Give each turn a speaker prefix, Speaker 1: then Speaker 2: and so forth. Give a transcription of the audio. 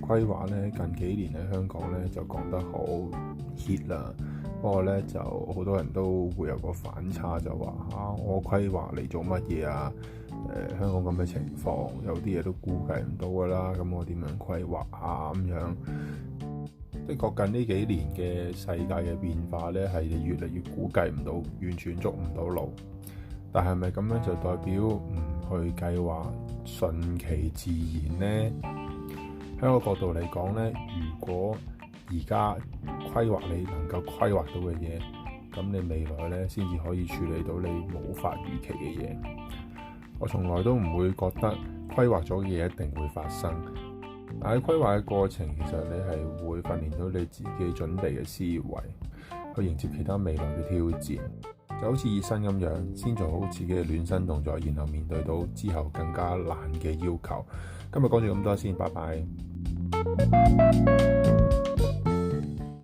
Speaker 1: 規劃咧，近幾年喺香港咧就講得好 hit 啦。不過咧就好多人都會有個反差，就話我規劃嚟做乜嘢啊？香港咁嘅情況，有啲嘢都估計唔到㗎啦。咁我點樣規劃啊？咁樣的確近呢幾年嘅世界嘅變化咧，係越嚟越估計唔到，完全捉唔到路。但係咪咁樣就代表唔去計劃，順其自然呢？喺我角度嚟講呢，如果而家規劃你能夠規劃到嘅嘢，咁你未來呢先至可以處理到你無法預期嘅嘢。我從來都唔會覺得規劃咗嘅嘢一定會發生，但喺規劃嘅過程，其實你係會訓練到你自己準備嘅思維，去迎接其他未來嘅挑戰。就好似熱身咁樣，先做好自己嘅暖身動作，然後面對到之後更加難嘅要求。今日講住咁多先，拜拜。